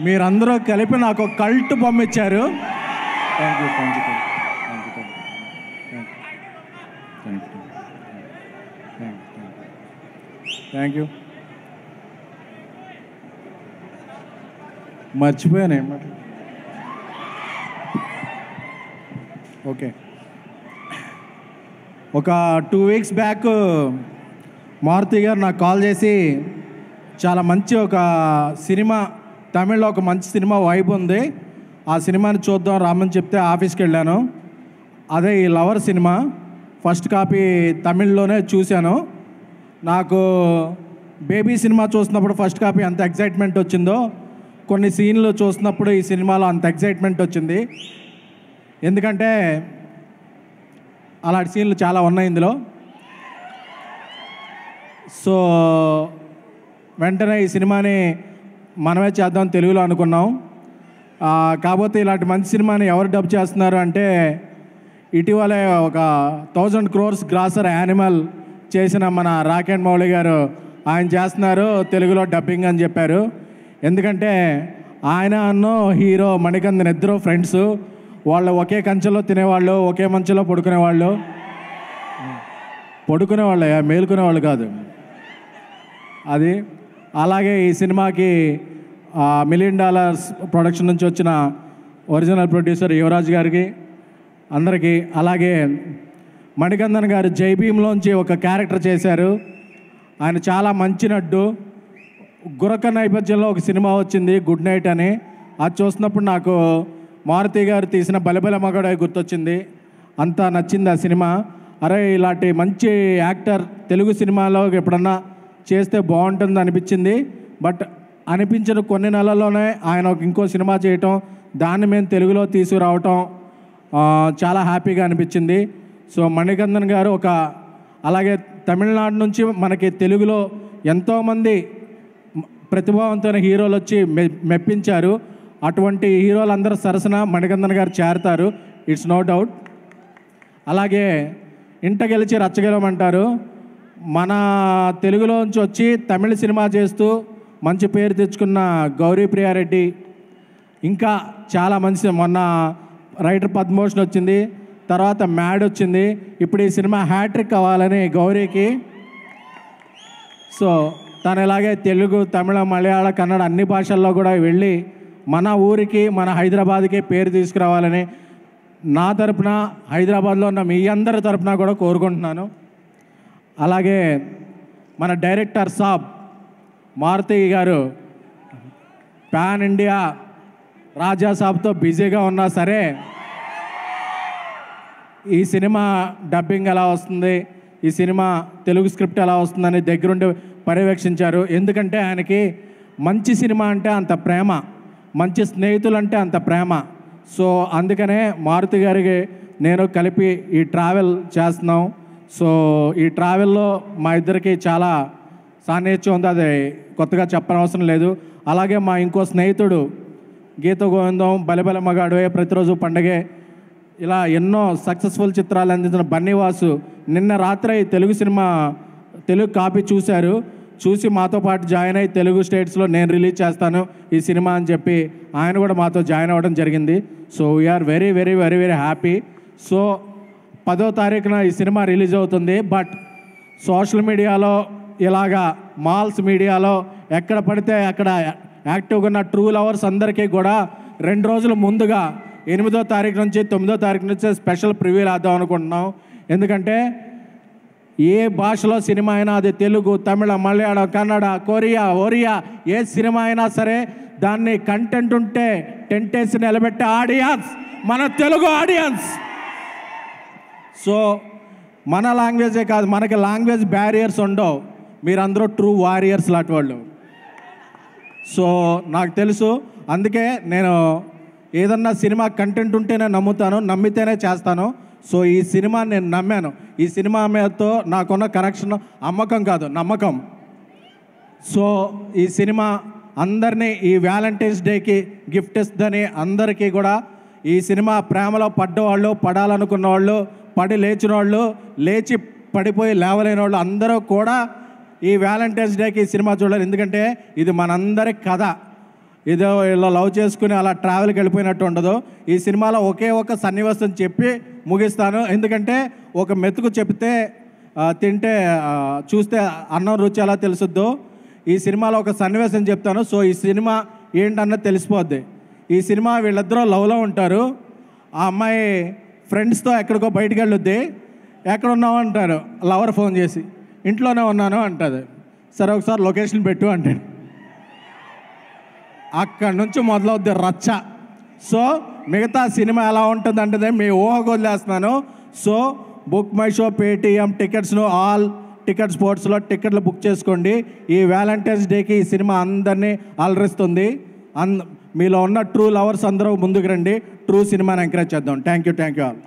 మీరందరూ కలిపి నాకు కల్ట్ బొమ్మ ఇచ్చారు. Thank you. మర్చిపోయాను ఏమంటారు. ఓకే, ఒక 2 weeks బ్యాక్ మారుతి గారు నాకు కాల్ చేసి చాలా మంచి ఒక సినిమా, తమిళ్లో ఒక మంచి సినిమా వైబ్ ఉంది, ఆ సినిమాని చూద్దాం రామని చెప్తే ఆఫీస్కి వెళ్ళాను. అదే ఈ లవర్ సినిమా ఫస్ట్ కాపీ తమిళ్లోనే చూశాను. నాకు బేబీ సినిమా చూసినప్పుడు ఫస్ట్ కాపీ అంత ఎగ్జైట్మెంట్ వచ్చిందో కొన్ని సీన్లు చూసినప్పుడు ఈ సినిమాలో అంత ఎగ్జైట్మెంట్ వచ్చింది. ఎందుకంటే అలాంటి సీన్లు చాలా ఉన్నాయి ఇందులో. సో వెంటనే ఈ సినిమాని మనమే చేద్దాం తెలుగులో అనుకున్నాం. కాకపోతే ఇలాంటి మంచి సినిమాని ఎవరు డబ్ చేస్తున్నారు అంటే ఇటీవలే ఒక 1000 crores గ్రాసర్ యానిమల్ చేసిన మన రాకెట్ మౌళి గారు ఆయన చేస్తున్నారు తెలుగులో డబ్బింగ్ అని చెప్పారు. ఎందుకంటే ఆయన అన్నో హీరో మణికందన్ ఇద్దరు ఫ్రెండ్స్, వాళ్ళు ఒకే కంచెలో తినేవాళ్ళు, ఒకే మంచులో పడుకునేవాళ్ళు, మేలుకునేవాళ్ళు కాదు అది. అలాగే ఈ సినిమాకి $1 million ప్రొడక్షన్ నుంచి వచ్చిన ఒరిజినల్ ప్రొడ్యూసర్ యువరాజ్ గారికి అందరికీ, అలాగే మణికందన్ గారు జై భీమ్లోంచి ఒక క్యారెక్టర్ చేశారు. ఆయన చాలా మంచి నడ్డు. గురక నేపథ్యంలో ఒక సినిమా వచ్చింది గుడ్ నైట్ అని, అది చూసినప్పుడు నాకు మారుతి గారు తీసిన బలబల మగడ గుర్తొచ్చింది. అంతా నచ్చింది ఆ సినిమా. అరే ఇలాంటి మంచి యాక్టర్ తెలుగు సినిమాలో ఎప్పుడన్నా చేస్తే బాగుంటుంది అనిపించింది. బట్ అనిపించిన కొన్ని నెలల్లోనే ఆయన ఇంకో సినిమా చేయటం, దాన్ని మేము తెలుగులో తీసుకురావటం చాలా హ్యాపీగా అనిపించింది. సో మణికందన్ గారు అలాగే తమిళనాడు నుంచి మనకి తెలుగులో ఎంతోమంది ప్రతిభావంతమైన హీరోలు వచ్చి మెప్పించారు. అటువంటి హీరోలందరూ సరసన మణికందన్ గారు చేరతారు, ఇట్స్ నో డౌట్. అలాగే ఇంట గెలిచి రచ్చగెలమంటారు. మన తెలుగులోంచి వచ్చి తమిళ సినిమా చేస్తూ మంచి పేరు తెచ్చుకున్న గౌరీ ప్రియారెడ్డి, ఇంకా చాలా మంచి, మొన్న రైటర్ పద్మభూషణ్ వచ్చింది, తర్వాత మ్యాడ్ వచ్చింది, ఇప్పుడు ఈ సినిమా హ్యాట్రిక్ అవ్వాలని గౌరీకి. సో తను ఇలాగే తెలుగు, తమిళ, మలయాళ, కన్నడ అన్ని భాషల్లో కూడా వెళ్ళి మన ఊరికి, మన హైదరాబాద్కి పేరు తీసుకురావాలని నా తరపున, హైదరాబాద్లో ఉన్న మీ అందరి తరపున కూడా కోరుకుంటున్నాను. అలాగే మన డైరెక్టర్ సాబ్ మారుతి గారు పాన్ ఇండియా రాజా సాబ్తో బిజీగా ఉన్నా సరే ఈ సినిమా డబ్బింగ్ ఎలా వస్తుంది, ఈ సినిమా తెలుగు స్క్రిప్ట్ ఎలా వస్తుందని దగ్గరుండి పర్యవేక్షించారు. ఎందుకంటే ఆయనకి మంచి సినిమా అంటే అంత ప్రేమ, మంచి స్నేహితులు అంటే అంత ప్రేమ. సో అందుకనే మారుతి గారికి నేను కలిపి ఈ ట్రావెల్ చేస్తున్నాం. సో ఈ ట్రావెల్లో మా ఇద్దరికి చాలా సాన్నిధ్యం ఉంది, అది కొత్తగా చెప్పనవసరం లేదు. అలాగే మా ఇంకో స్నేహితుడు గీత గోవిందం, బలబల మగాడు, ప్రతిరోజు పండగే, ఇలా ఎన్నో సక్సెస్ఫుల్ చిత్రాలు అందించిన బన్నీవాసు నిన్న రాత్రి తెలుగు కాపీ చూశారు. చూసి మాతో పాటు జాయిన్ అయ్యి తెలుగు స్టేట్స్లో నేను రిలీజ్ చేస్తాను ఈ సినిమా అని చెప్పి ఆయన కూడా మాతో జాయిన్ అవ్వడం జరిగింది. So we're very very very very happy. So 10వ తారీఖున ఈ సినిమా రిలీజ్ అవుతుంది. బట్ సోషల్ మీడియాలో ఇలాగా మాల్స్ మీడియాలో ఎక్కడ పడితే అక్కడ యాక్టివ్గా ఉన్న ట్రూ లవర్స్ అందరికీ కూడా 2 రోజుల ముందుగా 8వ తారీఖు నుంచి 9వ తారీఖు నుంచి స్పెషల్ ప్రివ్యూ వేద్దాం అనుకుంటున్నాం. ఎందుకంటే ఏ భాషలో సినిమా అయినా, అది తెలుగు, తమిళ, మలయాళం, కన్నడ, కొరియా, ఒరియా, ఏ సినిమా అయినా సరే దాన్ని కంటెంట్ ఉంటే టెంటేసి నిలబెట్టే ఆడియన్స్ మన తెలుగు ఆడియన్స్. సో మన లాంగ్వేజే కాదు, మనకి లాంగ్వేజ్ బ్యారియర్స్ ఉండవు, మీరందరూ ట్రూ వారియర్స్ లాంటి వాళ్ళు. సో నాకు తెలుసు, అందుకే నేను ఏదన్నా సినిమా కంటెంట్ ఉంటేనే నమ్ముతాను, నమ్మితేనే చేస్తాను. సో ఈ సినిమా నేను నమ్మాను. ఈ సినిమా మీదతో నాకున్న కనెక్షన్ అమ్మకం కాదు, నమ్మకం. సో ఈ సినిమా అందరినీ ఈ వ్యాలంటైన్స్ డేకి గిఫ్ట్ ఇస్తుందని అందరికీ కూడా, ఈ సినిమా ప్రేమలో పడ్డవాళ్ళు, పడాలనుకున్న వాళ్ళు, పడి లేచిన వాళ్ళు, లేచి పడిపోయి లేవలేని వాళ్ళు అందరూ కూడా ఈ వ్యాలంటైన్స్ డేకి ఈ సినిమా చూడాలి. ఎందుకంటే ఇది మనందరి కథ. ఏదో ఇలా లవ్ చేసుకుని అలా ట్రావెల్కి వెళ్ళిపోయినట్టు ఉండదు. ఈ సినిమాలో ఒకే ఒక సన్నివేశం చెప్పి ముగిస్తాను. ఎందుకంటే ఒక మెతుకు చెప్తే తింటే చూస్తే అన్నం రుచి ఎలా తెలుసుద్దో, ఈ సినిమాలో ఒక సన్నివేశం చెప్తాను. సో ఈ సినిమా ఏంటన్నది తెలిసిపోద్ది. ఈ సినిమా వీళ్ళిద్దరూ లవ్లో ఉంటారు. ఆ అమ్మాయి ఫ్రెండ్స్తో ఎక్కడికో బయటికి వెళ్ళొద్ది. ఎక్కడ ఉన్నావు అంటారు లవర్ ఫోన్ చేసి. ఇంట్లోనే ఉన్నాను అంటుంది. సరే ఒకసారి లొకేషన్ పెట్టు అంటాడు. అక్కడి నుంచి మొదలవుద్ది రచ్చ. సో మిగతా సినిమా ఎలా ఉంటుంది అంటే మీ ఊహకు వదిలేస్తున్నాను. So book my show, Paytm, టికెట్స్ను ఆల్ టికెట్ స్పోర్ట్స్లో టికెట్లు బుక్ చేసుకోండి. ఈ వ్యాలంటైన్స్ డేకి ఈ సినిమా అందరినీ అలరిస్తుంది. మీలో ఉన్న ట్రూ లవర్స్ అందరూ ముందుకు రండి. ట్రూ సినిమాని ఎంకరేజ్ చేద్దాం. Thank you all.